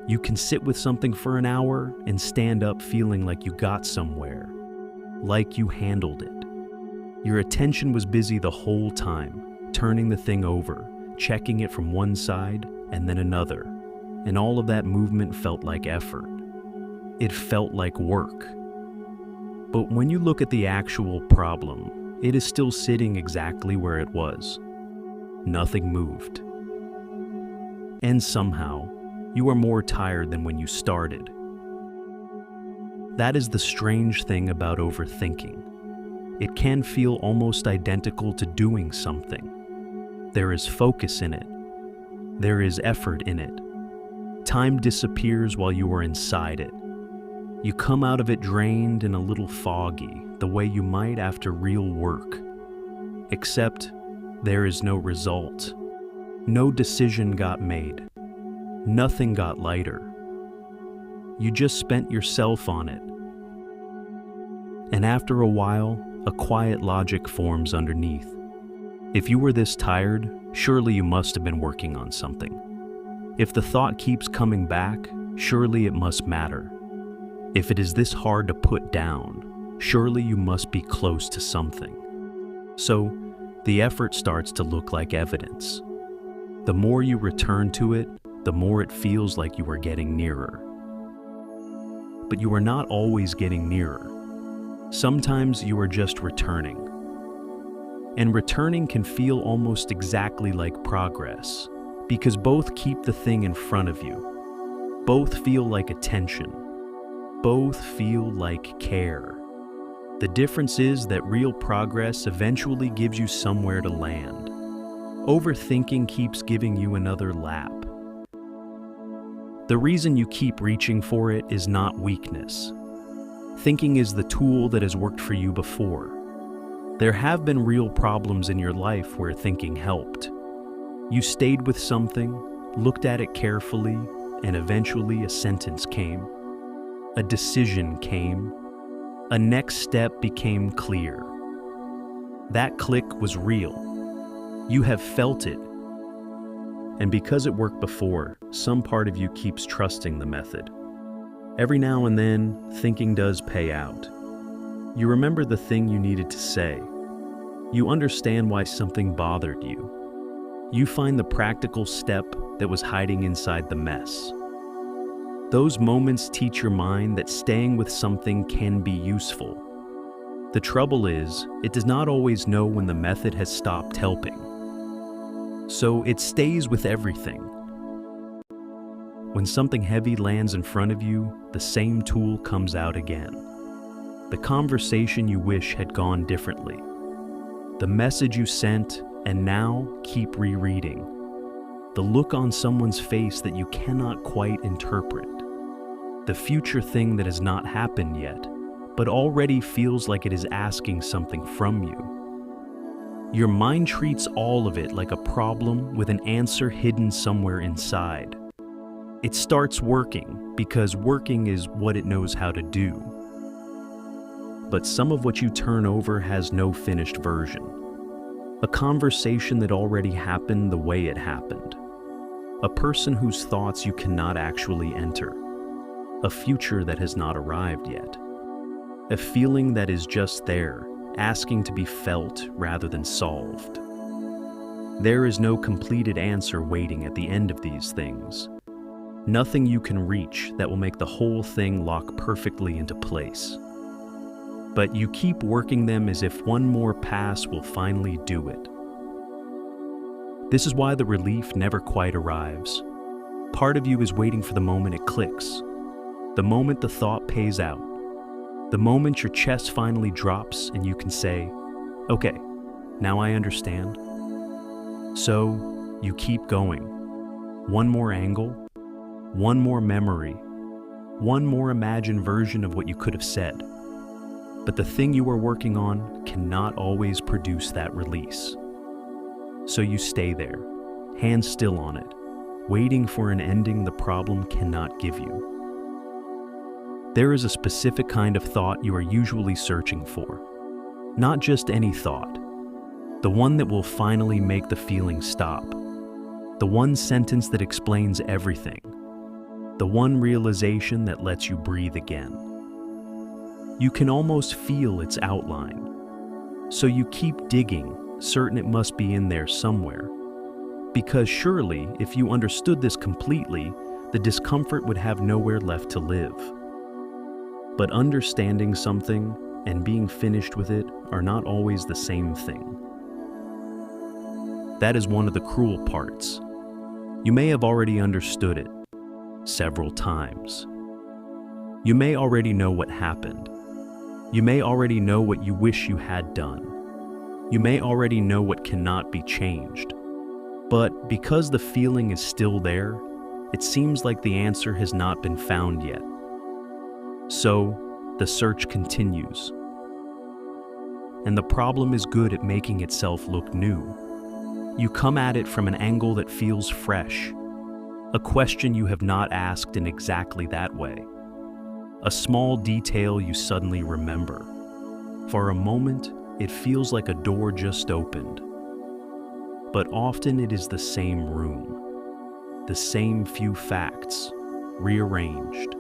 You can sit with something for an hour and stand up feeling like you got somewhere, like you handled it. Your attention was busy the whole time, turning the thing over, checking it from one side and then another, and all of that movement felt like effort. It felt like work. But when you look at the actual problem, it is still sitting exactly where it was. Nothing moved. And somehow, you are more tired than when you started. That is the strange thing about overthinking. It can feel almost identical to doing something. There is focus in it. There is effort in it. Time disappears while you are inside it. You come out of it drained and a little foggy, the way you might after real work. Except there is no result. No decision got made. Nothing got lighter. You just spent yourself on it. And after a while, a quiet logic forms underneath. If you were this tired, surely you must have been working on something. If the thought keeps coming back, surely it must matter. If it is this hard to put down, surely you must be close to something. So, the effort starts to look like evidence. The more you return to it, the more it feels like you are getting nearer. But you are not always getting nearer. Sometimes you are just returning. And returning can feel almost exactly like progress, because both keep the thing in front of you. Both feel like attention. Both feel like care. The difference is that real progress eventually gives you somewhere to land. Overthinking keeps giving you another lap. The reason you keep reaching for it is not weakness. Thinking is the tool that has worked for you before. There have been real problems in your life where thinking helped. You stayed with something, looked at it carefully, and eventually a sentence came. A decision came. A next step became clear. That click was real. You have felt it. And because it worked before, some part of you keeps trusting the method. Every now and then, thinking does pay out. You remember the thing you needed to say. You understand why something bothered you. You find the practical step that was hiding inside the mess. Those moments teach your mind that staying with something can be useful. The trouble is, it does not always know when the method has stopped helping. So it stays with everything. When something heavy lands in front of you, the same tool comes out again. The conversation you wish had gone differently. The message you sent and now keep rereading. The look on someone's face that you cannot quite interpret. The future thing that has not happened yet, but already feels like it is asking something from you. Your mind treats all of it like a problem with an answer hidden somewhere inside. It starts working because working is what it knows how to do. But some of what you turn over has no finished version. A conversation that already happened the way it happened. A person whose thoughts you cannot actually enter. A future that has not arrived yet. A feeling that is just there, asking to be felt rather than solved. There is no completed answer waiting at the end of these things. Nothing you can reach that will make the whole thing lock perfectly into place. But you keep working them as if one more pass will finally do it. This is why the relief never quite arrives. Part of you is waiting for the moment it clicks. The moment the thought pays out. The moment your chest finally drops and you can say, okay, now I understand. So you keep going. One more angle, one more memory, one more imagined version of what you could have said. But the thing you are working on cannot always produce that release. So you stay there, hands still on it, waiting for an ending the problem cannot give you. There is a specific kind of thought you are usually searching for. Not just any thought. The one that will finally make the feeling stop. The one sentence that explains everything. The the one realization that lets you breathe again. You can almost feel its outline, so you keep digging, certain it must be in there somewhere. Because surely, if you understood this completely, the discomfort would have nowhere left to live. But understanding something and being finished with it are not always the same thing. That is one of the cruel parts. You may have already understood it several times. You may already know what happened. You may already know what you wish you had done. You may already know what cannot be changed. But because the feeling is still there, it seems like the answer has not been found yet. So, the search continues. And the problem is good at making itself look new. You come at it from an angle that feels fresh, a question you have not asked in exactly that way, a small detail you suddenly remember. For a moment, it feels like a door just opened. But often it is the same room, the same few facts, rearranged.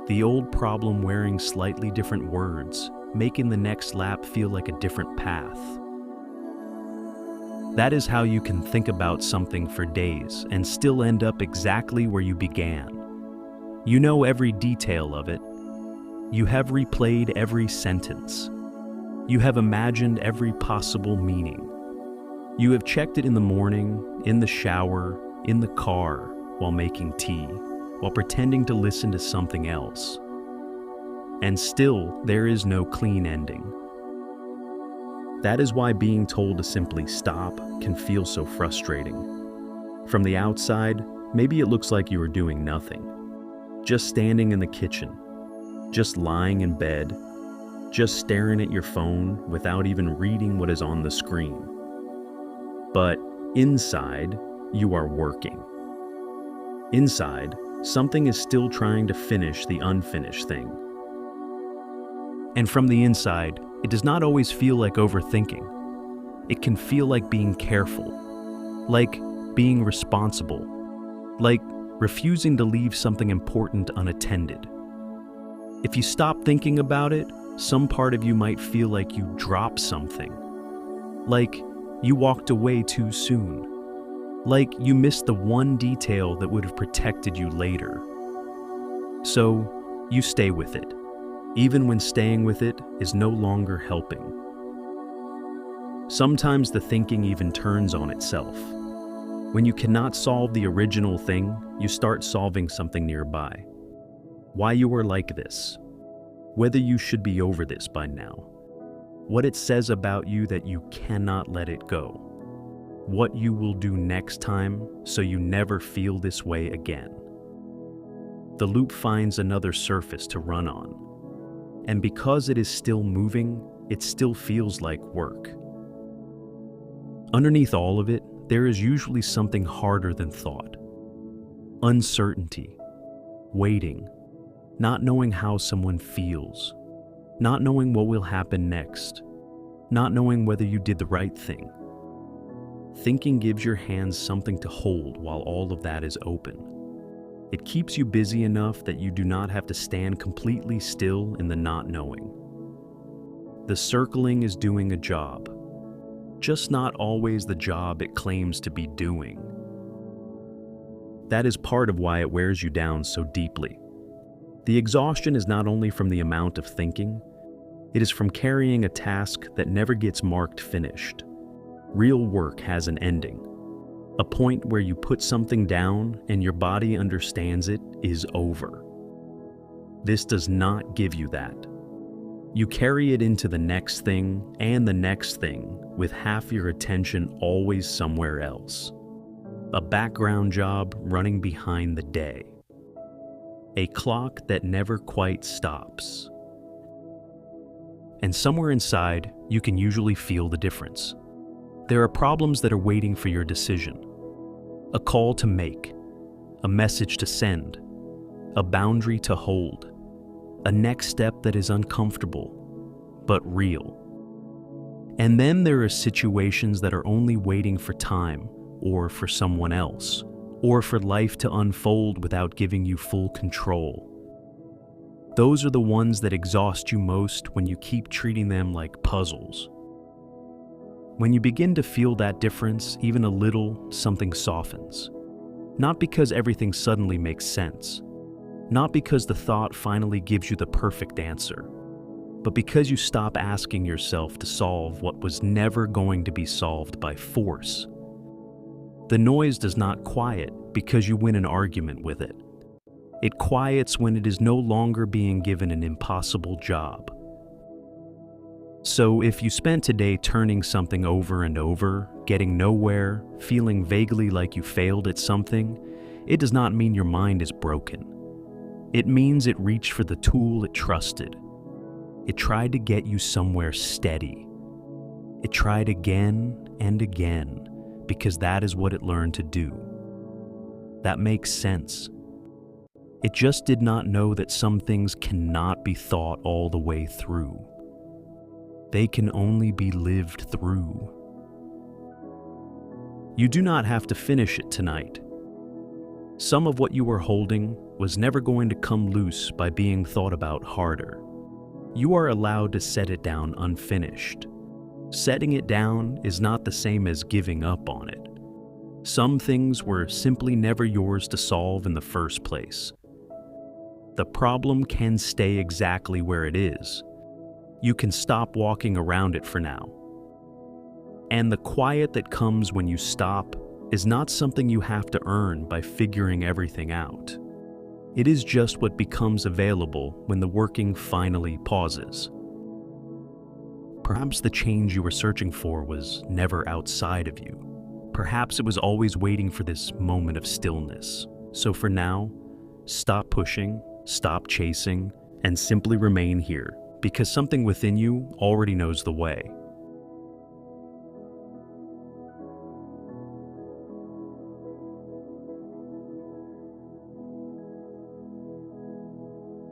The old problem wearing slightly different words, making the next lap feel like a different path. That is how you can think about something for days and still end up exactly where you began. You know every detail of it. You have replayed every sentence. You have imagined every possible meaning. You have checked it in the morning, in the shower, in the car, while making tea, while pretending to listen to something else. And still, there is no clean ending. That is why being told to simply stop can feel so frustrating. From the outside, maybe it looks like you are doing nothing. Just standing in the kitchen, just lying in bed, just staring at your phone without even reading what is on the screen. But inside, you are working. Inside, something is still trying to finish the unfinished thing. And from the inside, it does not always feel like overthinking. It can feel like being careful, like being responsible, like refusing to leave something important unattended. If you stop thinking about it, some part of you might feel like you dropped something, like you walked away too soon, like you missed the one detail that would have protected you later. So, you stay with it, even when staying with it is no longer helping. Sometimes the thinking even turns on itself. When you cannot solve the original thing, you start solving something nearby. Why you are like this, whether you should be over this by now, what it says about you that you cannot let it go, what you will do next time so you never feel this way again. The loop finds another surface to run on, and because it is still moving, it still feels like work. Underneath all of it, there is usually something harder than thought. Uncertainty, waiting, not knowing how someone feels, not knowing what will happen next, not knowing whether you did the right thing. Thinking gives your hands something to hold while all of that is open. It keeps you busy enough that you do not have to stand completely still in the not knowing. The circling is doing a job, just not always the job it claims to be doing. That is part of why it wears you down so deeply. The exhaustion is not only from the amount of thinking, it is from carrying a task that never gets marked finished. Real work has an ending. A point where you put something down and your body understands it is over. This does not give you that. You carry it into the next thing and the next thing with half your attention always somewhere else. A background job running behind the day. A clock that never quite stops. And somewhere inside, you can usually feel the difference. There are problems that are waiting for your decision. A call to make, a message to send, a boundary to hold, a next step that is uncomfortable, but real. And then there are situations that are only waiting for time or for someone else, or for life to unfold without giving you full control. Those are the ones that exhaust you most when you keep treating them like puzzles. When you begin to feel that difference, even a little, something softens. Not because everything suddenly makes sense, not because the thought finally gives you the perfect answer, but because you stop asking yourself to solve what was never going to be solved by force. The noise does not quiet because you win an argument with it. It quiets when it is no longer being given an impossible job. So if you spent today turning something over and over, getting nowhere, feeling vaguely like you failed at something, it does not mean your mind is broken. It means it reached for the tool it trusted. It tried to get you somewhere steady. It tried again and again because that is what it learned to do. That makes sense. It just did not know that some things cannot be thought all the way through. They can only be lived through. You do not have to finish it tonight. Some of what you were holding was never going to come loose by being thought about harder. You are allowed to set it down unfinished. Setting it down is not the same as giving up on it. Some things were simply never yours to solve in the first place. The problem can stay exactly where it is. You can stop walking around it for now. And the quiet that comes when you stop is not something you have to earn by figuring everything out. It is just what becomes available when the working finally pauses. Perhaps the change you were searching for was never outside of you. Perhaps it was always waiting for this moment of stillness. So for now, stop pushing, stop chasing, and simply remain here, because something within you already knows the way.